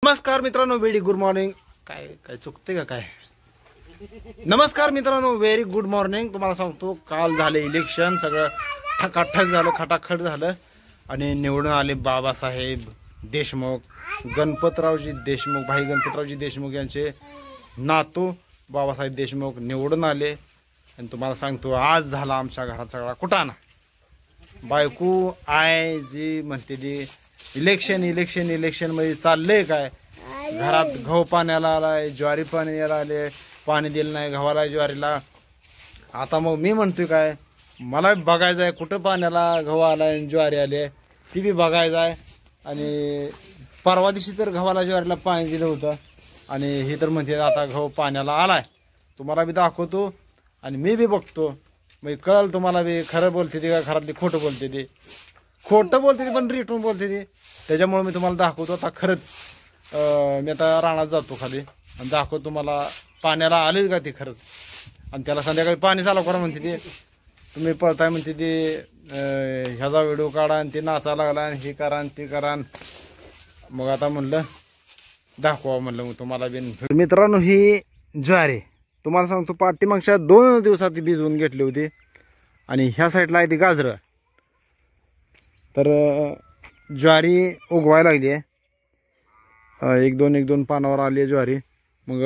नमस्कार मित्रांनो, very good morning. काय काय चुकते का काय? नमस्कार मित्रांनो, व्हेरी गुड मॉर्निंग. तुम्हाला सांगतो, काल झाले इलेक्शन, सगळं ठकाठक झालं, खटाखट झालं आणि निवडून आले बाबासाहेब देशमुख, गणपतरावजी देशमुख, भाई गणपतरावजी देशमुख यांचे नातू बाबासाहेब देशमुख निवडून आले. आणि तुम्हाला सांगतो, आज झाला आमच्या घरात सगळा कुटाणा. बायको आय जी म्हणते ती इलेक्शन इलेक्शन इलेक्शन मध्ये चाललंय काय? घरात गहू पाण्याला आलाय, ज्वारी पाण्याला आले, पाणी दिलं नाही गव्हाला ज्वारीला. आता मग मी म्हणतोय काय, मला बघायचं आहे कुठं पाण्याला गहू आलाय ज्वारी आले, ती बी बघायचं आहे. आणि परवा दिवशी तर गव्हाला ज्वारीला पाणी दिलं होतं आणि हे तर म्हणते आता गहू पाण्याला आलाय. तुम्हाला बी दाखवतो आणि मी बी बघतो, मग कळलं तुम्हाला बी खरं बोलते ती का घरातली खोटं बोलते ती. खोटं बोलते ती पण रिटून बोलते ती. त्याच्यामुळे मी तुम्हाला दाखवतो आता खरंच. मी आता रानात जातो खाली आणि दाखवतो तुम्हाला पाण्याला आलेच का ते खरंच. आणि त्याला संध्याकाळी पाणी चालू करा म्हणते ती. तुम्ही पळताय म्हणते ती, ह्याचा व्हिडिओ काढा आणि ते नाचायला लागला आणि हे करा आणि ते करा. मग आता म्हणलं दाखवा, म्हणलं मग तुम्हाला बी. मित्रांनो, ही ज्वारी तुम्हाला सांगतो पाठीमागच्या 2 दिवसात ती भिजवून घेतली होती. आणि ह्या साईडला आहे ती गाजरं. तर ज्वारी उगवायला लागली आहे, एक दोन पानावर आली आहे ज्वारी. मग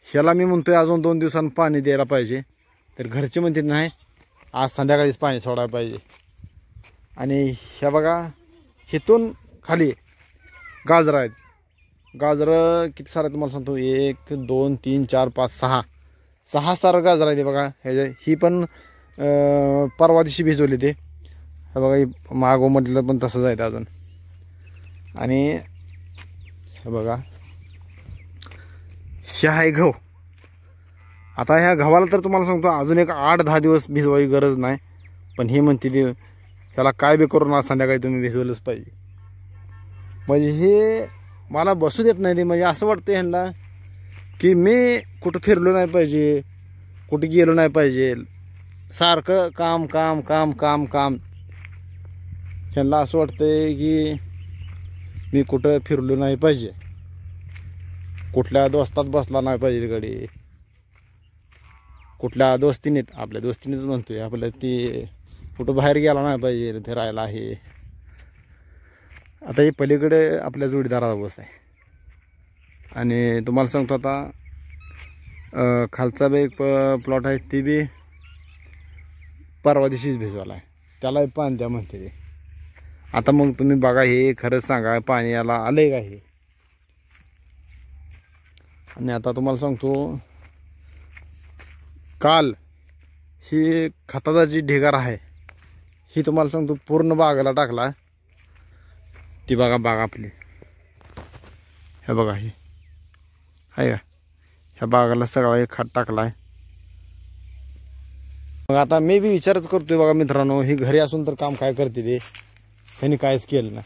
ह्याला मी म्हणतोय अजून 2 दिवसांनी पाणी द्यायला पाहिजे. तर घरचे म्हणते नाही, आज संध्याकाळीच पाणी सोडायला पाहिजे. आणि ह्या बघा, इथून खाली गाजरं आहेत. गाजरं किती सारं तुम्हाला सांगतो, 1 2 3 4 5 6 सारं गाजरं आहे ते बघा. ह्याच्या ही पण परवा दिवशी भिजवली ते. हे बघा, मागो म्हटलं पण तसंच आहे अजून. आणि हे बघा, ह्या आहे गहू. आता ह्या गव्हाला तर तुम्हाला सांगतो अजून एक 8-10 दिवस भिजवायची गरज नाही. पण ही म्हणते ती ह्याला काय बी करून आज संध्याकाळी तुम्ही भिजवलंच पाहिजे. म्हणजे हे मला बसू देत नाही ते. म्हणजे असं वाटतं ह्यांना की मी कुठं फिरलो नाही पाहिजे, कुठं गेलो नाही पाहिजे, सारखं काम काम काम काम काम. ह्यांना असं वाटतंय की मी कुठं फिरलो नाही पाहिजे, कुठल्या दोस्तात बसला नाही पाहिजे गडी, कुठल्या दोस्तीनेत, आपल्या दोस्तीनेच म्हणतोय आपल्या, ती कुठं बाहेर गेला नाही पाहिजे फिरायला आहे. आता हे पलीकडे आपल्या जोडीदाराचा बस आहे. आणि तुम्हाला सांगतो आता खालचा बी एक प्लॉट आहे, ती बी परवा दिवशीच भिजवाला आहे, त्यालाही पाणी द्या म्हणते ते. आता मग तुम्ही बघा, हे खरंच सांगा पाणी याला आलंय का हे. आणि आता तुम्हाला सांगतो, काल ही खताचा जी ढिगार आहे ही तुम्हाला सांगतो पूर्ण बागाला टाकला. ती बघा बाग आपली, हे बघा ही आहे का, ह्या बागाला सगळा एक खत टाकला आहे. मग आता मी बी विचारच करतोय बघा मित्रांनो, ही घरी असून तर काम काय करते ते, ह्यांनी काहीच केलं ना.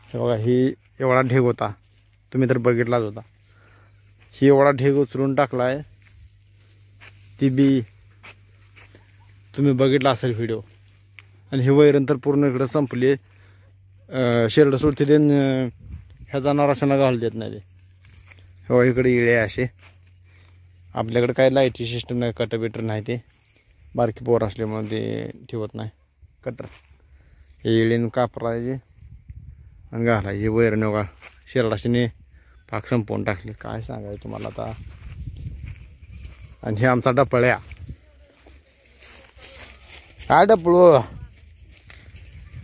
हे बघा, ही एवढा ढेग होता, तुम्ही तर बघितलाच होता. ही एवढा ढेग उचलून टाकला आहे, ती बी तुम्ही बघितला असेल व्हिडिओ. आणि हे वैरण तर पूर्ण इकडं संपली. शेरड सोडते देन ह्या जनावरांना घालू देत नाही ते. हो, इकडे इळे असे. आपल्याकडे काय लाईटची सिस्टम नाही, कटर बिटर नाही, ते बारकी पोर असल्यामुळे ते ठेवत नाही कटर. हे इळीनं कापरायचे आणि घालायचे वैरण. बघा, शेरडाशीने पाक संपवून टाकले, काय सांगायचं तुम्हाला आता. आणि हे आमचा डपळ्या, काय डपळू,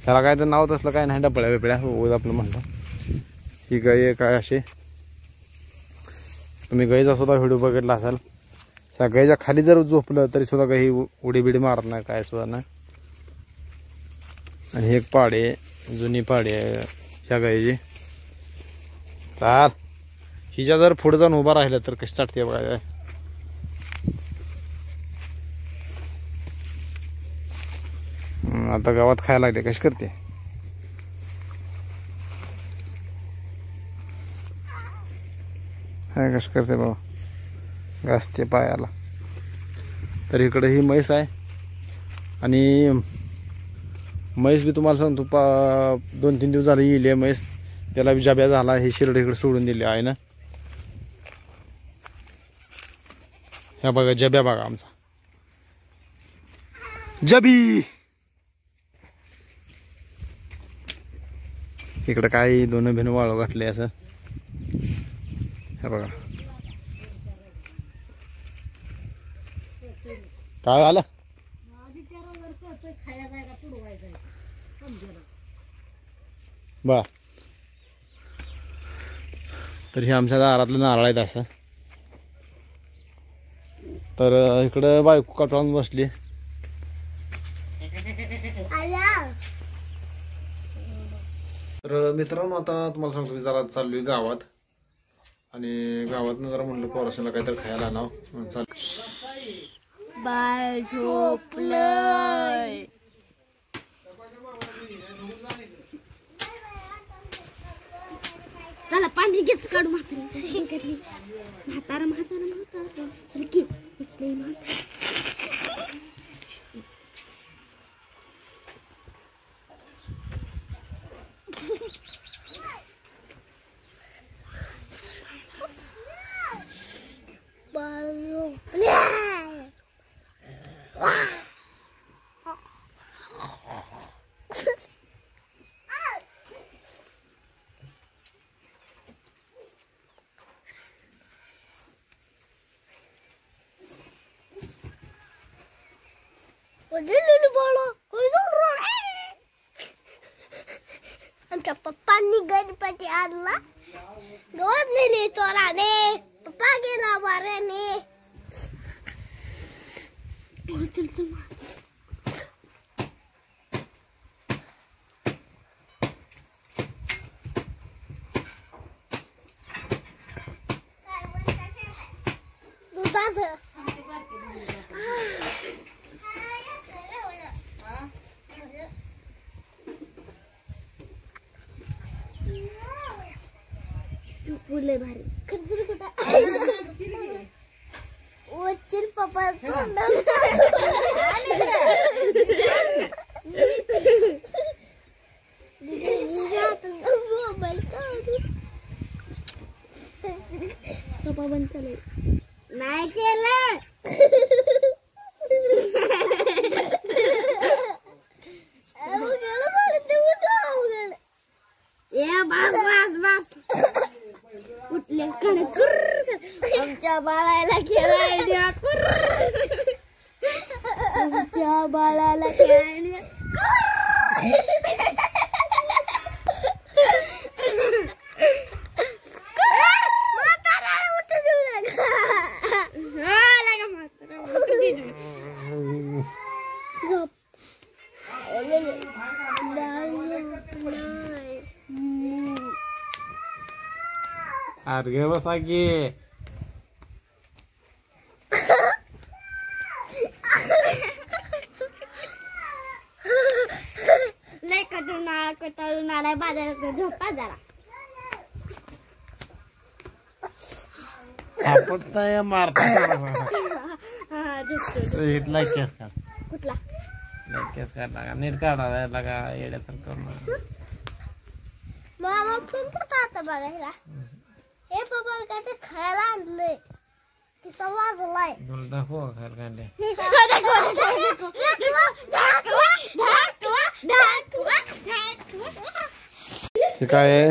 ह्याला काय तर नाव तसलं काय नाही, डपळ्या बिपळ्या हो आपलं म्हणलं. ही गाय काय असे, तुम्ही गाईचा सुद्धा व्हिडिओ बघितला असाल. ह्या गाईच्या खाली जर झोपलं तरी सुद्धा काही उडी बिडी मारत नाही, काय सुद्धा नाही. आणि हे एक पाडे, जुनी पाडी आहे ह्या गाईची. चाल, हिच्या जर पुढे जाऊन उभा राहिलं तर कशी चाटते बघा. आता गावात खायला लागले, कशी करते. हाय कशी करते बाबा, घासते पायाला. तर इकडे ही म्हैस आहे. आणि म्हैस बी तुम्हाला सांगतो 2-3 दिवस झाले येईल म्हैस. त्याला जब्या झाला. हे शिरड इकडे सोडून दिले आहे ना. ह्या बघा जब्या बघा आमचा जबी. इकडं काही दोन भिन वाळू घातले असं. हे बघा काय झालं बा. तर हे आमच्या दारातलं नारळ आहेत असं. तर इकडं बायको कटाळून बसली. तर मित्रांनो आता तुम्हाला सांगतो मी जरा चाललोय गावात. आणि गावातनं जरा म्हणलं पोराशाला काहीतरी खायला आणावं. चाल बाय झोपलंय. चला पाणी घेच काढू. म्हातारा आमच्या पप्पांनी गणपती आणला. गवत नेली चोराने. पप्पा गेला वाऱ्याने. चल चल दुधाचं फुले भारी खरं कुठं वचील पप्पा मोबाईल काढू. पप्पा बंद चालेल नाही केलं. कुठल्या कडे आमच्या बाळाला खेळायला. आमच्या बाळाला खेळायला. अरे बसा की. लय कटून आलाय बाजारात. झोपा जरा. आपटताय मारता. इथला केस काढ. कुठला केस काढ लागा. नीट काढा लागा. येड्यासारखं करून मामा फोन करता आता बघायला. हे पप्पा काय ते खायला आणलंय. किसा वाजलाय. तुला दाखव खायला काढले. हे काय आहे?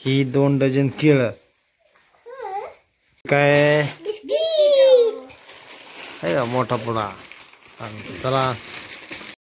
ही 2 डझन केळ. काय आहे का मोठा पुडा. चला